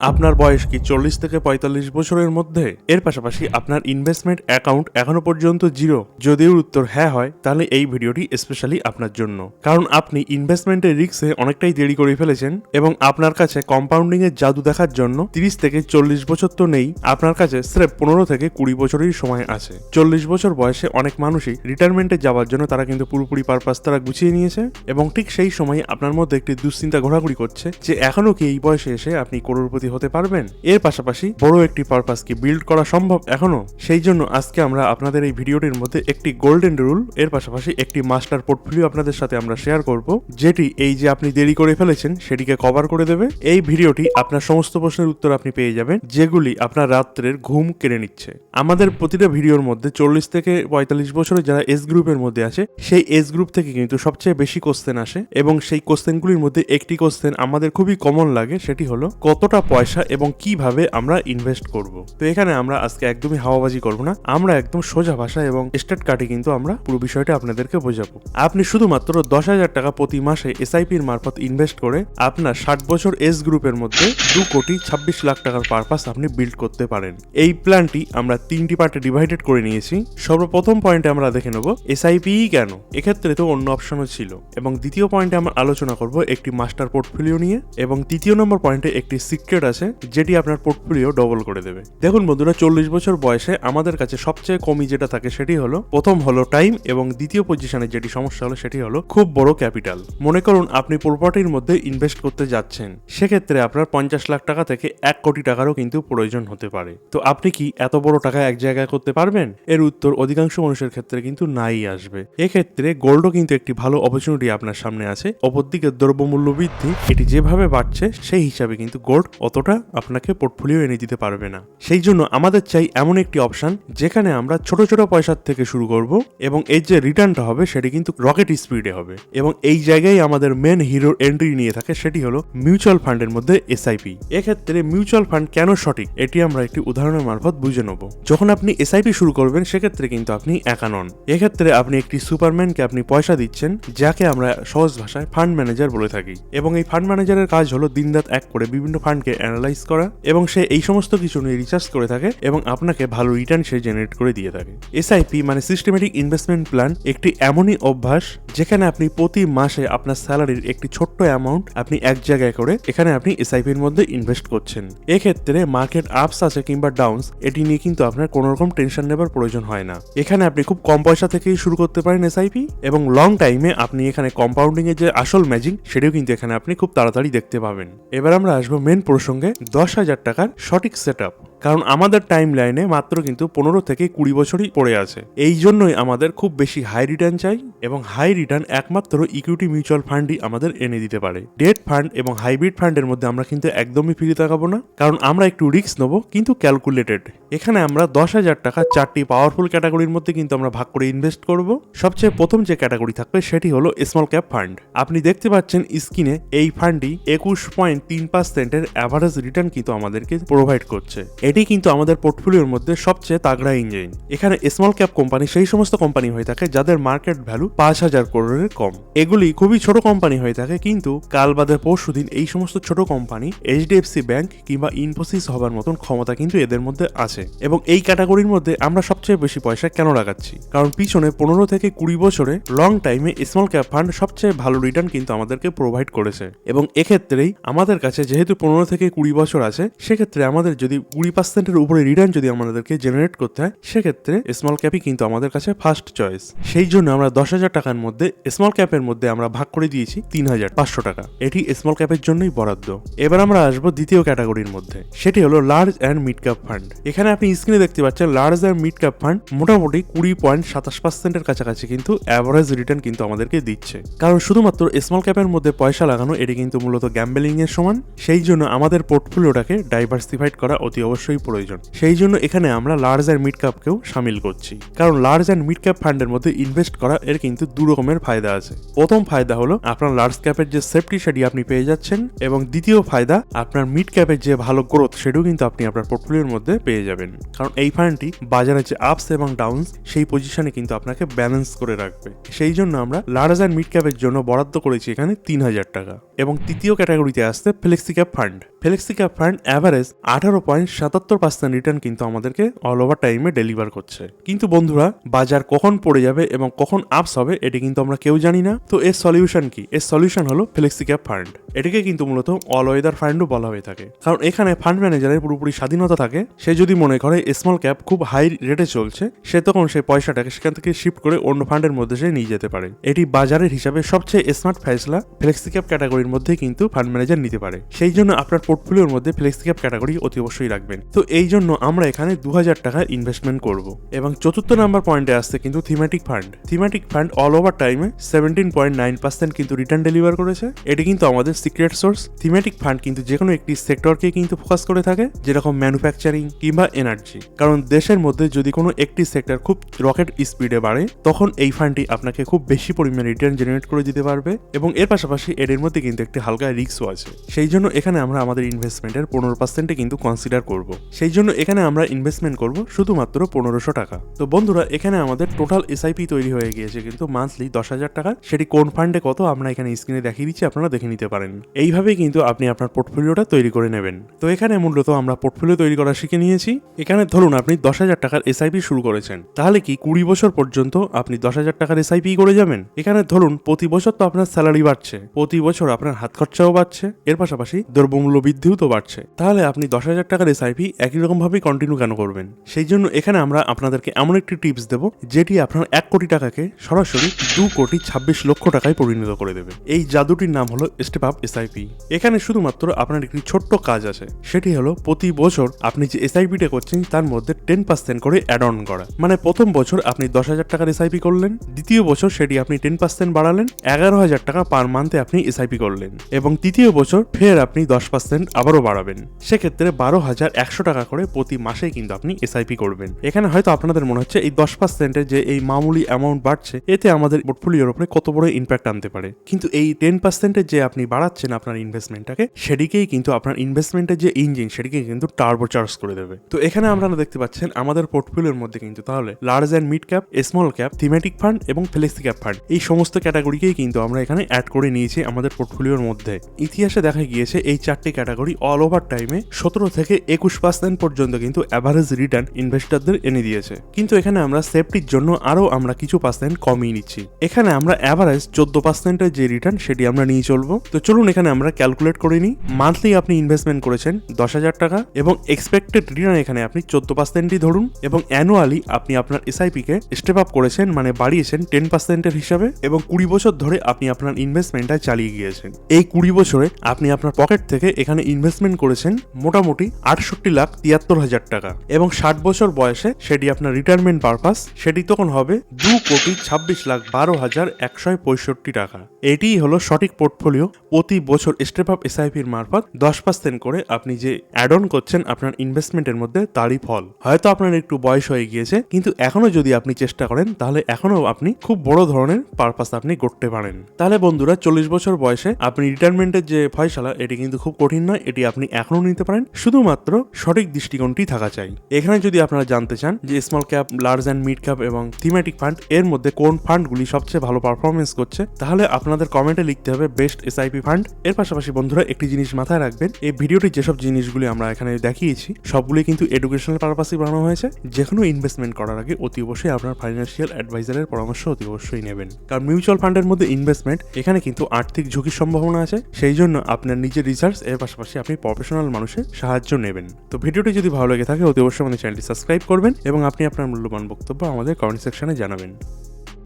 আপনার বয়স কি 40 থেকে 45 বছরের মধ্যে? এর পাশাপাশি আপনার ইনভেস্টমেন্ট অ্যাকাউন্ট এখনো পর্যন্ত জিরো? যদি এর উত্তর হ্যাঁ হয়, তাহলে এই ভিডিওটি স্পেশালি আপনার জন্য। কারণ আপনি ইনভেস্টমেন্টের রিস্কে অনেকটাই দেরি করে ফেলেছেন এবং আপনার কাছে কম্পাউন্ডিং এর জাদু দেখার জন্য 30 থেকে 40 বছর তো নেই, আপনার কাছে স্রেফ 15 থেকে 20 বছরেরই সময় আছে। 40 বছর বয়সে অনেক মানুষই রিটায়ারমেন্টে যাওয়ার জন্য তারা কিন্তু পুরোপুরি পারপাস তারা গুছিয়ে নিয়েছে এবং ঠিক সেই সময় আপনার মধ্যে একটি দুশ্চিন্তা ঘোরাঘুরি করছে যে এখনো কি এই বয়সে এসে আপনি করোড়পতি হতে পারবেন। এর পাশাপাশি বড় একটি পারপাস কি বিল্ড করা সম্ভব এখনো? সেই জন্য আজকে আমরা আপনাদের এই ভিডিওটির মধ্যে একটি গোল্ডেন রুল, এর পাশাপাশি একটি মাস্টার পোর্টফোলিও আপনাদের সাথে আমরা শেয়ার করব, যেটি এই যে আপনি দেরি করে ফেলেছেন সেটিকে কভার করে দেবে। এই ভিডিওটি আপনার সমস্ত প্রশ্নের উত্তর আপনি পেয়ে যাবেন, যেগুলি আপনার রাত্রের ঘুম কেড়ে নিচ্ছে। আমাদের প্রতিটা ভিডিওর মধ্যে 40 থেকে 45 বছরের যারা এজ গ্রুপের মধ্যে আছে, সেই এজ গ্রুপ থেকে কিন্তু সবচেয়ে বেশি কোশ্চেন আসে এবং সেই কোশ্চেনগুলির মধ্যে একটি কোশ্চেন আমাদের খুবই কমন লাগে, সেটি হলো কতটা পয়সা এবং কিভাবে আমরা ইনভেস্ট করব। তো এখানে আমরা আজকে একদমই হাওয়াবাজি করব না, আমরা একদম সোজা ভাষা এবং স্টেট কাটে কিন্তু আমরা পুরো বিষয়টা আপনাদেরকে বোঝাবো। আপনি শুধুমাত্র 10,000 টাকা প্রতি মাসে এসআইপির মারফত ইনভেস্ট করে আপনার 60 বছর এজ গ্রুপের মধ্যে 2,26,00,000 টাকার পারপাস আপনি বিল্ড করতে পারেন। এই প্ল্যানটি আমরা 3টি পার্টে ডিভাইডেড করে নিয়েছি। সর্বপ্রথম পয়েন্টে আমরা দেখে নেব এসআইপি কেন, এক্ষেত্রে তো অন্য অপশনও ছিল, এবং দ্বিতীয় পয়েন্টে আমরা আলোচনা করব একটি মাস্টার পোর্টফোলিও নিয়ে, এবং তৃতীয় নম্বর পয়েন্টে একটি সিক্রেট আছে যেটি আপনার পোর্টফোলিও ডবল করে দেবে। দেখুন বন্ধুরা, 40 বছর বয়সে আমাদের কাছে সবচেয়ে কমই যেটা থাকে সেটি হলো, প্রথম হলো টাইম, এবং দ্বিতীয় পজিশনে যেটি সমস্যা হলো সেটি হলো খুব বড় ক্যাপিটাল। মনে করুন আপনি প্রপার্টির মধ্যে ইনভেস্ট করতে যাচ্ছেন, সেক্ষেত্রে আপনার 50 লাখ টাকা থেকে 1 কোটি টাকারও কিন্তু প্রয়োজন হতে পারে। তো আপনি কি এত বড় টাকা এক জায়গায় করতে পারবেন? এর উত্তর অধিকাংশ মানুষের ক্ষেত্রে কিন্তু নাই আসবে। এক্ষেত্রে গোল্ডও কিন্তু একটি ভালো অপরচুনিটি আপনার সামনে আছে। অপরদিকে দ্রব্যমূল্য বৃদ্ধি এটি যেভাবে বাড়ছে সেই হিসাবে কিন্তু গোল্ড অতটা আপনাকে পোর্টফোলিও এনে দিতে পারবে না। সেই জন্য আমাদের চাই এমন একটি অপশন যেখানে আমরা ছোট ছোট পয়সার থেকে শুরু করব এবং এর যে রিটার্নটা হবে সেটি কিন্তু রকেট স্পিডে হবে, এবং এই জায়গায় আমাদের মেন হিরোর এন্ট্রি নিয়ে থাকে, সেটি হলো মিউচুয়াল ফান্ডের মধ্যে এসআইপি। এক্ষেত্রে মিউচুয়াল ফান্ড কেন সঠিক এটি আমরা একটি উদাহরণের মারফত বুঝে নেব। যখন আপনি এসআইপি শুরু করবেন সেক্ষেত্রে কিন্তু আপনি একা নন। এক্ষেত্রে আপনি একটি সুপারম্যানকে আপনি পয়সা দিচ্ছেন, যাকে আমরা সহজ ভাষায় ফান্ড ম্যানেজার বলে থাকি, এবং এই ফান্ড ম্যানেজারের কাজ হলো দিনরাত এক করে বিভিন্ন ফান্ডকে অ্যানালাইজ করা, এবং সে এই সমস্ত কিছু নিয়ে রিসার্চ করে থাকে এবং আপনাকে ভালো রিটার্ন সে জেনারেট করে দিয়ে থাকে। এসআইপি মানে সিস্টেমেটিক ইনভেস্টমেন্ট প্ল্যান একটি এমনই অভ্যাস যেখানে আপনি প্রতি মাসে আপনার স্যালারির একটি ছোট্ট অ্যামাউন্ট আপনি এক জায়গায় করে এখানে আপনি এসআইপির মধ্যে ইনভেস্ট করছেন। এক্ষেত্রে মার্কেট আপস আছে কিংবা ডাউনস, এটি নিয়ে কিন্তু আপনার কোনো রকম টেনশন নেবার প্রয়োজন হয় না। এখানে আপনি খুব কম পয়সা থেকেই শুরু করতে পারেন এসআইপি, এবং লং টাইমে আপনি এখানে কম্পাউন্ডিং এর যে আসল ম্যাজিক সেটাও কিন্তু এখানে আপনি খুব তাড়াতাড়ি দেখতে পাবেন। এবার আমরা আসবো মেন প্রসঙ্গে, 10,000 টাকার সঠিক সেটআপ। কারণ আমাদের টাইম লাইনে মাত্র কিন্তু 15 থেকে 20 বছরই পড়ে আছে। এই জন্যই আমাদের খুব বেশি হাই রিটার্ন চাই, এবং হাই রিটার্ন একমাত্র ইকুইটি মিউচুয়াল ফান্ডই আমাদের এনে দিতে পারে। ডেট ফান্ড এবং হাইব্রিড ফান্ডের মধ্যে আমরা কিন্তু একদমই ফিরে তাকাবো না, কারণ আমরা একটু রিস্ক নেবো কিন্তু ক্যালকুলেটেড। এখানে আমরা 10,000 টাকা 4টি পাওয়ারফুল ক্যাটাগরির মধ্যে কিন্তু আমরা ভাগ করে ইনভেস্ট করব। সবচেয়ে প্রথম যে ক্যাটাগরি থাকবে সেটি হলো স্মল ক্যাপ ফান্ড। আপনি দেখতে পাচ্ছেন স্ক্রিনে এই ফান্ডটি 21.3% অ্যাভারেজ রিটার্ন কিন্তু আমাদেরকে প্রোভাইড করছে। এটি কিন্তু আমাদের পোর্টফোলিওর মধ্যে সবচেয়ে তাগড়া ইঞ্জিন। এখানে স্মল ক্যাপ কোম্পানি সেই সমস্ত কোম্পানি হয়ে থাকে যাদের মার্কেট ভ্যালু 5,000 করোড়ের কম। এগুলি খুবই ছোট কোম্পানি হয়ে থাকে, কিন্তু কাল বাদে পরশুদিন এই সমস্ত ছোট কোম্পানি এইচডিএফসি ব্যাংক কিংবা ইনফোসিস হবার মতন ক্ষমতা কিন্তু এদের মধ্যে আছে। এবং এই ক্যাটাগরির মধ্যে আমরা সবচেয়ে বেশি পয়সা কেন লাগাচ্ছি? কারণ পিছনে 15 থেকে 20 বছরে লং টাইমে স্মল ক্যাপ ফান্ড সবচেয়ে ভালো রিটার্ন কিন্তু আমাদেরকে প্রোভাইড করেছে, এবং এক্ষেত্রেই আমাদের কাছে যেহেতু 15 থেকে 20 বছর আছে, সেক্ষেত্রে আমাদের যদি 20% উপরে রিটার্ন যদি আমাদেরকে জেনারেট করতে হয়, সেক্ষেত্রে স্মল ক্যাপই কিন্তু আমাদের কাছে ফার্স্ট চয়েস। সেই জন্য আমরা 10,000 টাকার মধ্যে স্মল ক্যাপের মধ্যে আমরা ভাগ করে দিয়েছি 3,500 টাকা। এটি স্মল ক্যাপের জন্যই বরাদ্দ। এবার আমরা আসবো দ্বিতীয় ক্যাটাগরির মধ্যে, সেটি হলো large and mid cap fund. এখানে আপনি স্ক্রিনে দেখতে পাচ্ছেন large and mid cap fund মোটামুটি 20.27% কাছাকাছি কিন্তু অ্যাভারেজ রিটার্ন কিন্তু আমাদেরকে দিচ্ছে। কারণ শুধুমাত্র স্মল ক্যাপের মধ্যে পয়সা লাগানো এটি কিন্তু মূলত গ্যাম্বলিং এর সমান। সেই জন্য আমাদের পোর্টফোলিওটাকে ডাইভার্সিফাইড করা অতি অবশ্যই প্রয়োজন। সেই জন্য এখানে আমরা লার্জ অ্যান্ড মিড ক্যাপকেও শামিল করছি, কারণ লার্জ অ্যান্ড মিড ক্যাপ ফান্ডের মধ্যে ইনভেস্ট করা এর কিন্তু দু রকমের ফায়দা আছে। প্রথম ফায়দা হলো আপনার লার্জ ক্যাপের যে সেফটি সেটি আপনি পেয়ে যাচ্ছেন, এবং দ্বিতীয় ফায়দা আপনার মিড ক্যাপের যে ভালো গ্রোথ সেটাও কিন্তু আপনি আপনার পোর্টফোলিওর মধ্যে পেয়ে যাবেন। কারণ এই ফান্ডটি বাজারে যে আপস এবং ডাউনস সেই পজিশনে কিন্তু আপনাকে ব্যালেন্স করে রাখবে। সেই জন্য আমরা লার্জ অ্যান্ড মিড ক্যাপের জন্য বরাদ্দ করেছি এখানে 3,000 টাকা। এবং তৃতীয় ক্যাটাগরিতে আসছে flexi cap fund. Flexi cap fund average 18.77% return কিন্তু আমাদেরকে অল ওভার টাইমে ডেলিভার করছে। কিন্তু বন্ধুরা, বাজার কখন পড়ে যাবে এবং কখন আপস হবে এটি কিন্তু আমরা কেউ জানি না। তো এর সলিউশন কি? এর সলিউশন হলো ফ্লেক্সি ক্যাপ ফান্ড। এটাকে কিন্তু মূলত অল ওয়েদার ফান্ডও বলা হয়ে থাকে, কারণ এখানে ফান্ড ম্যানেজারের পুরোপুরি স্বাধীনতা থাকে। সে যদি মনে করে স্মল ক্যাপ খুব হাই রেটে চলছে, সে তখন সেই পয়সাটাকে সেখান থেকে শিফট করে অন্য ফান্ডের মধ্যে সে নিয়ে যেতে পারে। এটি বাজারের হিসাবে সবচেয়ে স্মার্ট ফ্যাসলা ফ্লেক্সি ক্যাপ ক্যাটাগরির মধ্যে কিন্তু ফান্ড ম্যানেজার নিতে পারে। সেই জন্য আপনার পোর্টফোলিওর মধ্যে ফ্লেক্সি ক্যাপ ক্যাটাগরি অতি অবশ্যই রাখবেন। তো এই জন্য আমরা এখানে 2000 টাকা ইনভেস্টমেন্ট করব। এবং চতুর্থ নাম্বার পয়েন্টে আসছে কিন্তু thematic fund. Thematic fund all over টাইমে 17.9% কিন্তু রিটার্ন ডেলিভার করেছে। এটি কিন্তু আমাদের সিক্রেট সোর্স। থিমেটিক ফান্ড কিন্তু যে কোনো একটি সেক্টরকে কিন্তু ফোকাস করে থাকে, যেরকম ম্যানুফ্যাকচারিং কিংবা এনার্জি। কারণ দেশের মধ্যে যদি কোনো একটি সেক্টর খুব রকেট স্পিডে বাড়ে, তখন এই ফান্ডটি আপনাকে খুব বেশি পরিমাণে রিটার্ন জেনারেট করে দিতে পারবে। এবং এর পাশাপাশি এর মধ্যে কিন্তু একটি হালকা রিস্কও আছে। সেই জন্য এখানে আমরা আমাদের ইনভেস্টমেন্টের 15% কিন্তু কনসিডার করব। সেই জন্য এখানে আমরা ইনভেস্টমেন্ট করব শুধুমাত্র 1500 টাকা। তো বন্ধুরা, এখানে আমাদের টোটাল এসআইপি তৈরি হয়ে গিয়েছে কিন্তু মান্থলি 10,000 টাকা। সেটি কোন ফান্ডে কত আমরা এখানে স্ক্রিনে দেখিয়ে দিচ্ছি, আপনারা দেখে নিতে পারেন। এইভাবেই কিন্তু আপনি আপনার পোর্টফোলিওটা তৈরি করে নেবেন। তো এখানে মূলত আমরা পোর্টফোলিও তৈরি করা শিখে নিয়েছি। এখানে ধরুন আপনি 10,000 টাকার এসআইপি শুরু করেছেন, তাহলে কি 20 বছর পর্যন্ত আপনি 10,000 টাকার এসআইপি করে যাবেন? এখানে ধরুন প্রতি বছর তো আপনার স্যালারি বাড়ছে, প্রতি বছর আপনার হাত খরচাও বাড়ছে, এর পাশাপাশি দ্রব্যমূল্য বৃদ্ধিও তো বাড়ছে। তাহলে আপনি 10,000 টাকার এসআইপি একই রকম ভাবে কন্টিনিউ কেন করবেন? সেই জন্য এখানে আমরা আপনাদেরকে এমন একটি টিপস দেব, যেটি আপনার 1 কোটি টাকাকে সরাসরি 2,26,00,000 টাকায় পরিণত করে দেবে। এই জাদুটির নাম হলো স্টেপ আপ এসআইপি। এখানে শুধুমাত্র আপনার একটি ছোট্ট কাজ আছে, সেটি হলো প্রতি বছর আপনি যে এসআইপিটা করছেন তার মধ্যে 10% করে অ্যাড অন করা। মানে প্রথম বছর আপনি 10,000 টাকার এসআইপি করলেন, দ্বিতীয় বছর সেটি আপনি 10% বাড়ালেন, 11,000 টাকা পার মান্থে আপনি এসআইপি করলেন, এবং তৃতীয় বছর ফের আপনি 10% আবারও বাড়াবেন। সেক্ষেত্রে 12,100 টাকা করে প্রতি মাসে কিন্তু আপনি এসআইপি করবেন। এখানে হয়তো আপনাদের মনে হচ্ছে এই 10% যে এই মামুলি অ্যামাউন্ট বাড়ছে, এতে আমাদের পোর্টফোলিওর উপরে কত বড় ইম্প্যাক্ট আনতে পারে। কিন্তু এই 10% যে আপনি বাড়াচ্ছেন আপনার ইনভেস্টমেন্টটাকে, সেটিকেই কিন্তু আপনার ইনভেস্টমেন্টের যে ইঞ্জিন সেটিকে কিন্তু টার্বো চার্জ করে দেবে। তো এখানে আপনারা দেখতে পাচ্ছেন আমাদের পোর্টফোলিওর মধ্যে কিন্তু তাহলে large and mid cap, small cap, thematic fund এবং ফ্লেক্সি ক্যাপ ফান্ড, এই সমস্ত ক্যাটাগরিকেই কিন্তু আমরা এখানে অ্যাড করে নিয়েছি আমাদের পোর্টফোলিওর মধ্যে। ইতিহাসে দেখা গিয়েছে এই 4টি ক্যাটাগরি অল ওভার টাইমে 17 থেকে 21% পর্যন্ত কিন্তু অ্যাভারেজ রিটার্ন ইনভেস্টরদের এনে দিয়েছে। কিন্তু এখানে আমরা সেফটির জন্য আরো আমরা কিছু পার্সেন্ট কমিয়ে নিচ্ছি। এখানে আমরা অ্যাভারেজ 14% যে রিটার্ন সেটি আমরা নিয়ে চলবো। তো চলুন এখানে আমরা ক্যালকুলেট করে নিই। মান্থলি আপনি ইনভেস্টমেন্ট করেছেন 10,000 টাকা এবং এক্সপেক্টেড রিটার্ন এখানে আপনি 14%ই ধরুন, এবং অ্যানুয়ালি আপনি আপনার এসআইপি কে স্টেপ আপ করেছেন, মানে বাড়িয়েছেন 10% হিসাবে, এবং 20 বছর ধরে আপনি আপনার ইনভেস্টমেন্টটা চালিয়ে গিয়েছেন। এই 20 বছরে আপনি আপনার পকেট থেকে এখানে ইনভেস্টমেন্ট করেছেন মোটামুটি 68,73,000 টাকা, এবং 60 বছর বয়সে সেটি আপনার রিটায়ারমেন্ট পারপাস, সেটি তখন হবে 2,26,12,165 টাকা। এটিই হলো সঠিক পোর্টফোলিও। প্রতি বছর স্টেপ আপ এসআইপির মারফত 10% করে আপনি যে অ্যাড অন করছেন আপনার ইনভেস্টমেন্টের মধ্যে, তারই ফল। হয়তো আপনার একটু বয়স হয়ে গিয়েছে, কিন্তু এখনো যদি আপনি চেষ্টা করেন তাহলে এখনো আপনি খুব বড় ধরনের পারপাস আপনি করতে পারেন। তাহলে বন্ধুরা, 40 বছর বয়সে আপনি রিটায়ারমেন্টের যে ফয়সালা, এটি কিন্তু খুব কঠিন নয়, এটি আপনি এখনো নিতে পারেন, শুধুমাত্র সঠিক দৃষ্টিকোণটি থাকা চাই। এখানে যদি আপনারা জানতে চান যে small cap, large and mid cap এবং থিমেটিক ফান্ড এর মধ্যে কোন ফান্ডগুলি সবচেয়ে ভালো পারফরমেন্স করছে, তাহলে আপনাদের কমেন্টে লিখতে হবে বেস্ট এসআইপি ফান্ড। এর পাশাপাশি বন্ধুরা, একটি জিনিস মাথায় রাখবেন, এই ভিডিওটি যেসব জিনিসগুলি আমরা এখানে দেখিয়েছি সবগুলি কিন্তু এডুকেশনাল পারপাসে বানানো হয়েছে। যে কোনো ইনভেস্টমেন্ট করার আগে অতি অবশ্যই আপনার ফাইন্যান্সিয়াল অ্যাডভাইজারের পরামর্শ অতি অবশ্যই নেবেন, কারণ মিউচুয়াল ফান্ডের মধ্যে ইনভেস্টমেন্ট, এখানে কিন্তু আর্থিক ঝুঁকির সম্ভাবনা আছে। সেই জন্য আপনার নিজের রিসার্চ এর পাশাপাশি আপনি প্রফেশনাল মানুষের সাহায্য নেবেন। তো ভিডিওটি যদি ভালো লেগে থাকে অতি অবশ্যই আমাদের চ্যানেলটি সাবস্ক্রাইব করবেন এবং আপনি আপনার মূল্যবান বক্তব্য আমাদের কমেন্ট সেকশনে জানাবেন।